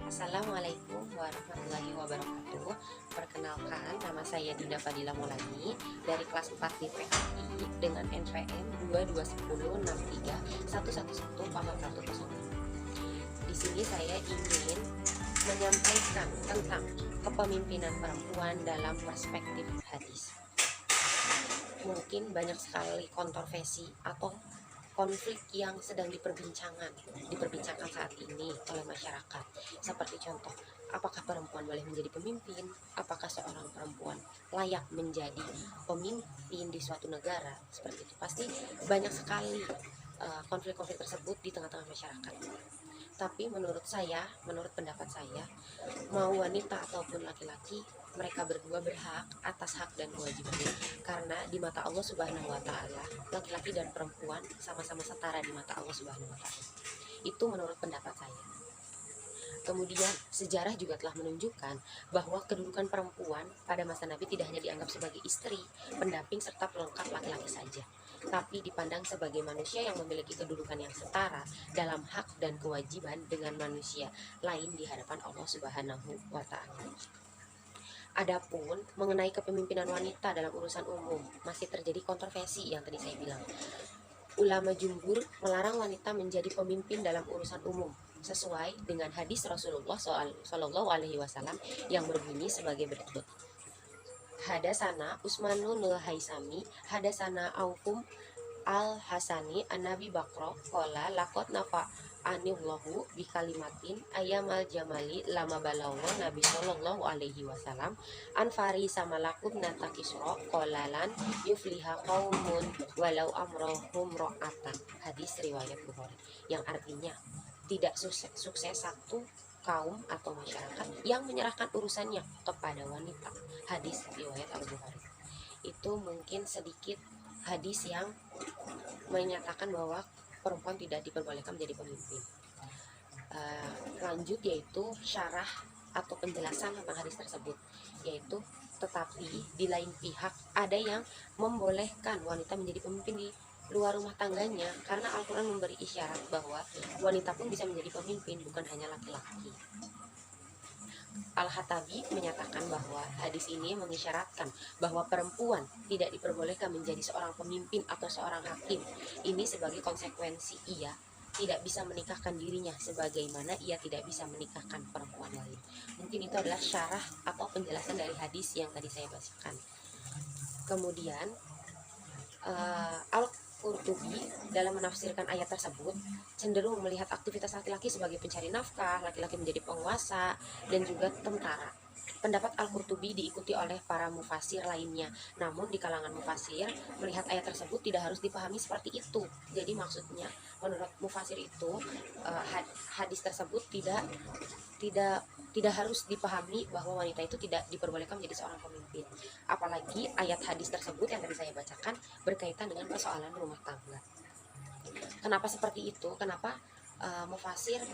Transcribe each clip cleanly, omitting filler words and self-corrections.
Assalamualaikum warahmatullahi wabarakatuh. Perkenalkan, nama saya Dinda Fadila Maulani dari kelas 4 di PKI dengan NPM 2210631111 Pamekasan. Di sini saya ingin menyampaikan tentang kepemimpinan perempuan dalam perspektif hadis. Mungkin banyak sekali kontroversi atau konflik yang sedang diperbincangkan saat ini oleh masyarakat. Seperti contoh, apakah perempuan boleh menjadi pemimpin? Apakah seorang perempuan layak menjadi pemimpin di suatu negara? Seperti itu. Pasti banyak sekali konflik-konflik tersebut di tengah-tengah masyarakat. Tapi menurut pendapat saya, mau wanita ataupun laki-laki, mereka berdua berhak atas hak dan kewajibannya. Karena di mata Allah Subhanahu wa taala, laki-laki dan perempuan sama-sama setara di mata Allah Subhanahu wa taala. Itu menurut pendapat saya. Kemudian sejarah juga telah menunjukkan bahwa kedudukan perempuan pada masa Nabi tidak hanya dianggap sebagai istri, pendamping serta pelengkap laki-laki saja, tapi dipandang sebagai manusia yang memiliki kedudukan yang setara dalam hak dan kewajiban dengan manusia lain di hadapan Allah Subhanahu wa taala. Adapun mengenai kepemimpinan wanita dalam urusan umum, masih terjadi kontroversi yang tadi saya bilang. Ulama jumhur melarang wanita menjadi pemimpin dalam urusan umum sesuai dengan hadis Rasulullah Shallallahu Alaihi Wasallam yang berbunyi sebagai berikut. Hadasana Usmanul Haisami, hadasana Aufum al Hasani an Nabi Bakro kola lakot nafa anillahu bikalimatin ayamal jamali lama balawo Nabi Sallallahu Alaihi Wasallam an fari sama lakum nata kisro kolalan yufliha kaumun walau amrohum ro'atan. Hadis riwayat Bukhari, yang artinya tidak sukses satu kaum atau masyarakat yang menyerahkan urusannya kepada wanita. Hadis riwayat Al-Bukhari. Itu mungkin sedikit hadis yang menyatakan bahwa perempuan tidak diperbolehkan menjadi pemimpin. Lanjut yaitu syarah atau penjelasan tentang hadis tersebut, yaitu tetapi di lain pihak ada yang membolehkan wanita menjadi pemimpin di luar rumah tangganya, karena Al-Quran memberi isyarat bahwa wanita pun bisa menjadi pemimpin, bukan hanya laki-laki. Al-Hatabi menyatakan bahwa hadis ini mengisyaratkan bahwa perempuan tidak diperbolehkan menjadi seorang pemimpin atau seorang hakim. Ini sebagai konsekuensi ia tidak bisa menikahkan dirinya sebagaimana ia tidak bisa menikahkan perempuan lain. Mungkin itu adalah syarah atau penjelasan dari hadis yang tadi saya bacakan. Kemudian Al-Qurtubi dalam menafsirkan ayat tersebut cenderung melihat aktivitas laki-laki sebagai pencari nafkah, laki-laki menjadi penguasa dan juga tentara. Pendapat Al-Qurtubi diikuti oleh para mufasir lainnya. Namun di kalangan mufasir melihat ayat tersebut tidak harus dipahami seperti itu. Jadi maksudnya menurut mufasir itu hadis tersebut tidak harus dipahami bahwa wanita itu tidak diperbolehkan menjadi seorang pemimpin. Apalagi ayat hadis tersebut yang tadi saya bacakan berkaitan dengan persoalan rumah tangga. Kenapa seperti itu? Kenapa mufasir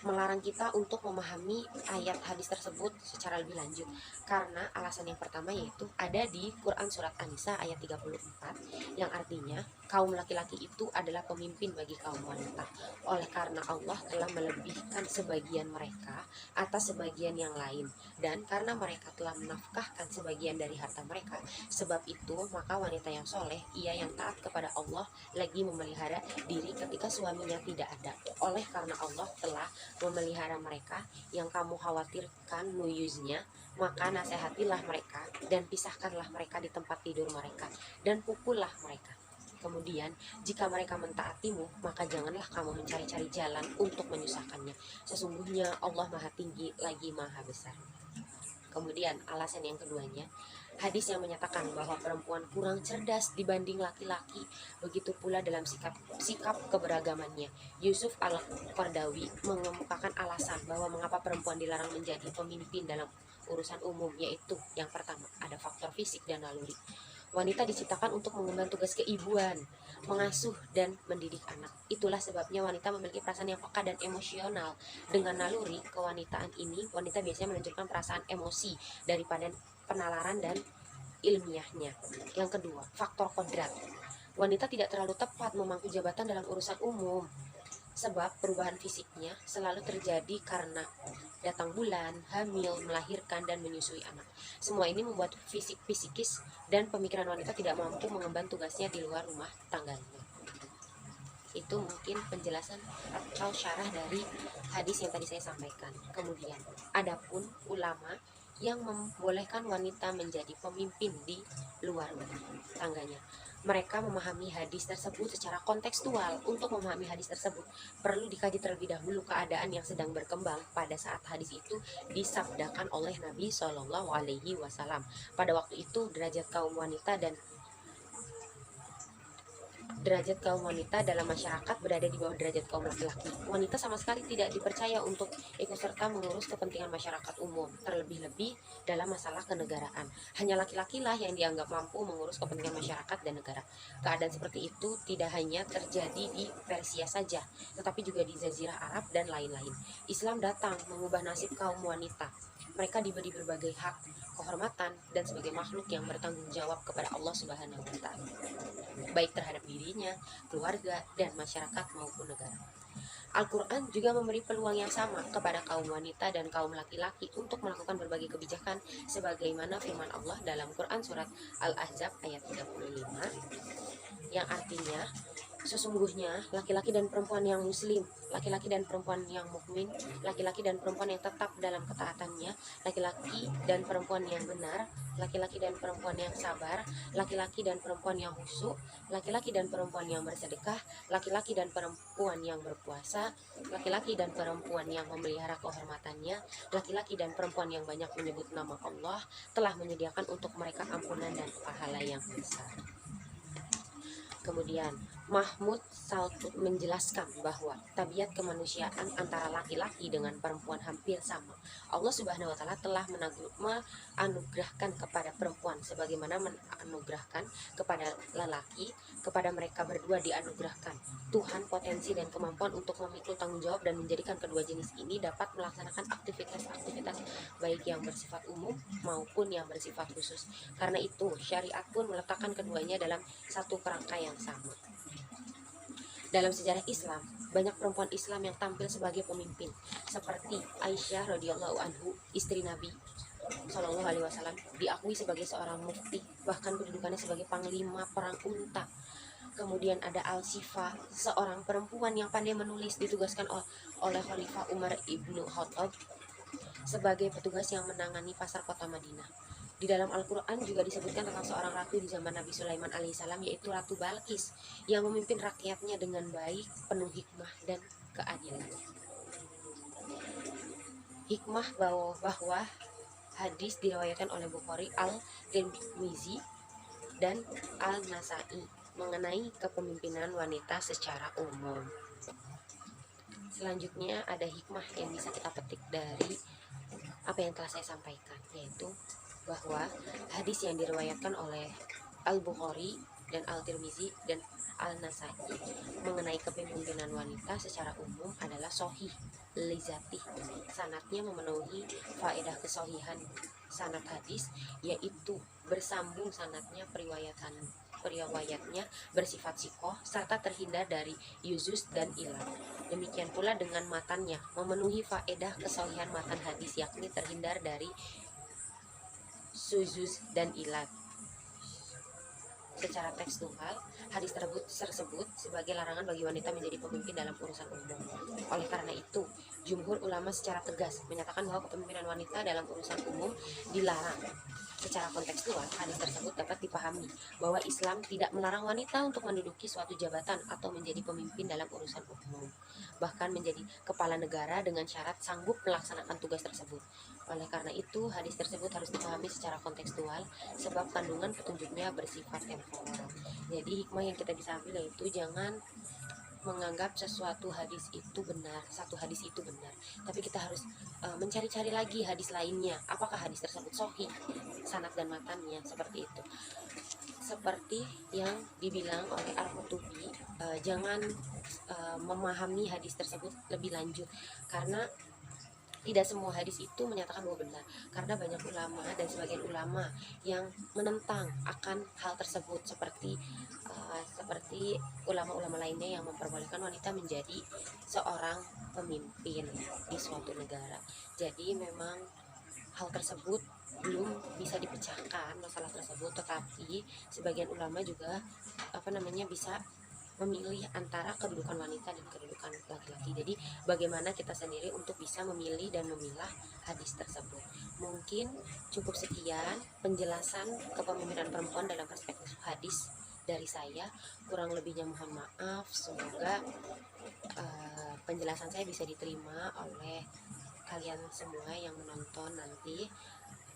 melarang kita untuk memahami ayat hadis tersebut secara lebih lanjut? Karena alasan yang pertama yaitu ada di Quran Surat An-Nisa ayat 34 yang artinya kaum laki-laki itu adalah pemimpin bagi kaum wanita. Oleh karena Allah telah melebihkan sebagian mereka atas sebagian yang lain, dan karena mereka telah menafkahkan sebagian dari harta mereka, sebab itu maka wanita yang soleh, ia yang taat kepada Allah, lagi memelihara diri ketika suaminya tidak ada. Oleh karena Allah telah memelihara mereka yang kamu khawatirkan nuyuznya, maka nasihatilah mereka dan pisahkanlah mereka di tempat tidur mereka dan pukullah mereka. Kemudian jika mereka mentaatimu, maka janganlah kamu mencari-cari jalan untuk menyusahkannya. Sesungguhnya Allah Maha Tinggi lagi Maha Besar. Kemudian alasan yang keduanya, hadis yang menyatakan bahwa perempuan kurang cerdas dibanding laki-laki, begitu pula dalam sikap keberagamannya. Yusuf Al-Qardawi mengemukakan alasan bahwa mengapa perempuan dilarang menjadi pemimpin dalam urusan umum, yaitu yang pertama, ada faktor fisik dan naluri. Wanita diciptakan untuk mengemban tugas keibuan, mengasuh dan mendidik anak. Itulah sebabnya wanita memiliki perasaan yang peka dan emosional. Dengan naluri kewanitaan ini, wanita biasanya menunjukkan perasaan emosi daripada penalaran dan ilmiahnya. Yang kedua, faktor kodrat. Wanita tidak terlalu tepat memangku jabatan dalam urusan umum. Sebab perubahan fisiknya selalu terjadi karena datang bulan, hamil, melahirkan, dan menyusui anak. Semua ini membuat fisik psikis dan pemikiran wanita tidak mampu mengemban tugasnya di luar rumah tangganya. Itu mungkin penjelasan atau syarah dari hadis yang tadi saya sampaikan. Kemudian, adapun ulama yang membolehkan wanita menjadi pemimpin di luar rumah tangganya. Mereka memahami hadis tersebut secara kontekstual. Untuk memahami hadis tersebut, perlu dikaji terlebih dahulu keadaan yang sedang berkembang pada saat hadis itu disabdakan oleh Nabi Shallallahu Alaihi Wasallam. Pada waktu itu, derajat kaum wanita dalam masyarakat berada di bawah derajat kaum laki-laki. Wanita sama sekali tidak dipercaya untuk ikut serta mengurus kepentingan masyarakat umum, terlebih-lebih dalam masalah kenegaraan. Hanya laki-laki lah yang dianggap mampu mengurus kepentingan masyarakat dan negara. Keadaan seperti itu tidak hanya terjadi di Persia saja, tetapi juga di Jazirah Arab dan lain-lain. Islam datang mengubah nasib kaum wanita. Mereka diberi berbagai hak, kehormatan, dan sebagai makhluk yang bertanggung jawab kepada Allah Subhanahu wa Ta'ala, baik terhadap dirinya, keluarga, dan masyarakat maupun negara. Al-Quran juga memberi peluang yang sama kepada kaum wanita dan kaum laki-laki untuk melakukan berbagai kebijakan sebagaimana firman Allah dalam Quran surat Al-Ahzab ayat 35 yang artinya, sesungguhnya laki-laki dan perempuan yang muslim, laki-laki dan perempuan yang mukmin, laki-laki dan perempuan yang tetap dalam ketaatannya, laki-laki dan perempuan yang benar, laki-laki dan perempuan yang sabar, laki-laki dan perempuan yang khusyuk, laki-laki dan perempuan yang bersedekah, laki-laki dan perempuan yang berpuasa, laki-laki dan perempuan yang memelihara kehormatannya, laki-laki dan perempuan yang banyak menyebut nama Allah, telah menyediakan untuk mereka ampunan dan pahala yang besar. Kemudian Mahmud Saltut menjelaskan bahwa tabiat kemanusiaan antara laki-laki dengan perempuan hampir sama. Allah Subhanahu wa Ta'ala telah menganugerahkan kepada perempuan sebagaimana menganugerahkan kepada lelaki. Kepada mereka berdua dianugerahkan Tuhan potensi dan kemampuan untuk memikul tanggung jawab dan menjadikan kedua jenis ini dapat melaksanakan aktivitas-aktivitas baik yang bersifat umum maupun yang bersifat khusus. Karena itu syariat pun meletakkan keduanya dalam satu kerangka yang sama. Dalam sejarah Islam, banyak perempuan Islam yang tampil sebagai pemimpin, seperti Aisyah radhiyallahu anhu, istri Nabi Shallallahu Alaihi Wasallam, diakui sebagai seorang mufti, bahkan kedudukannya sebagai panglima perang unta. Kemudian ada Al-Sifa, seorang perempuan yang pandai menulis, ditugaskan oleh Khalifah Umar ibnu Khattab sebagai petugas yang menangani pasar kota Madinah. Di dalam Al-Quran juga disebutkan tentang seorang ratu di zaman Nabi Sulaiman alaihissalam, yaitu Ratu Balqis, yang memimpin rakyatnya dengan baik, penuh hikmah dan keadilan. Hikmah bahwa hadis diriwayatkan oleh Bukhari, Al-Tirmizi, dan Al-Nasai mengenai kepemimpinan wanita secara umum. Selanjutnya ada hikmah yang bisa kita petik dari apa yang telah saya sampaikan, yaitu bahwa hadis yang diriwayatkan oleh Al-Bukhari dan Al-Tirmizi dan Al-Nasai mengenai kepemimpinan wanita secara umum adalah sahih lizatih. Sanadnya memenuhi faedah kesohihan sanad hadis, yaitu bersambung sanadnya, periwayatnya bersifat sikoh serta terhindar dari yuzuz dan ilah. Demikian pula dengan matannya, memenuhi faedah kesohihan matan hadis, yakni terhindar dari suzuz dan ilat. Secara tekstual, hadis tersebut sebagai larangan bagi wanita menjadi pemimpin dalam urusan umum. Oleh karena itu, jumhur ulama secara tegas menyatakan bahwa kepemimpinan wanita dalam urusan umum dilarang. Secara kontekstual, hadis tersebut dapat dipahami bahwa Islam tidak melarang wanita untuk menduduki suatu jabatan atau menjadi pemimpin dalam urusan umum, bahkan menjadi kepala negara dengan syarat sanggup melaksanakan tugas tersebut. Oleh karena itu, hadis tersebut harus dipahami secara kontekstual, sebab kandungan petunjuknya bersifat temporer. Jadi hikmah yang kita bisa ambil yaitu jangan menganggap satu hadis itu benar, tapi kita harus mencari-cari lagi hadis lainnya. Apakah hadis tersebut sahih, sanad dan matannya, seperti itu. Seperti yang dibilang oleh Al-Qurtubi, jangan memahami hadis tersebut lebih lanjut, karena Tidak semua hadis itu menyatakan bahwa benar, karena banyak ulama dan sebagian ulama yang menentang akan hal tersebut, seperti ulama-ulama lainnya yang memperbolehkan wanita menjadi seorang pemimpin di suatu negara. Jadi memang hal tersebut belum bisa dipecahkan masalah tersebut, tetapi sebagian ulama juga bisa memilih antara kedudukan wanita dan kedudukan laki-laki. Jadi bagaimana kita sendiri untuk bisa memilih dan memilah hadis tersebut. Mungkin cukup sekian penjelasan kepemimpinan perempuan dalam perspektif hadis dari saya. Kurang lebihnya mohon maaf. Semoga penjelasan saya bisa diterima oleh kalian semua yang menonton nanti.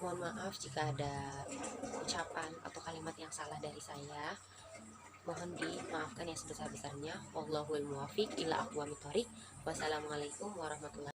Mohon maaf jika ada ucapan atau kalimat yang salah dari saya. Mohon dimaafkan yang sebesar-besarnya. Wallahul muwaffiq ila aqwamit thoriq. Wassalamualaikum warahmatullahi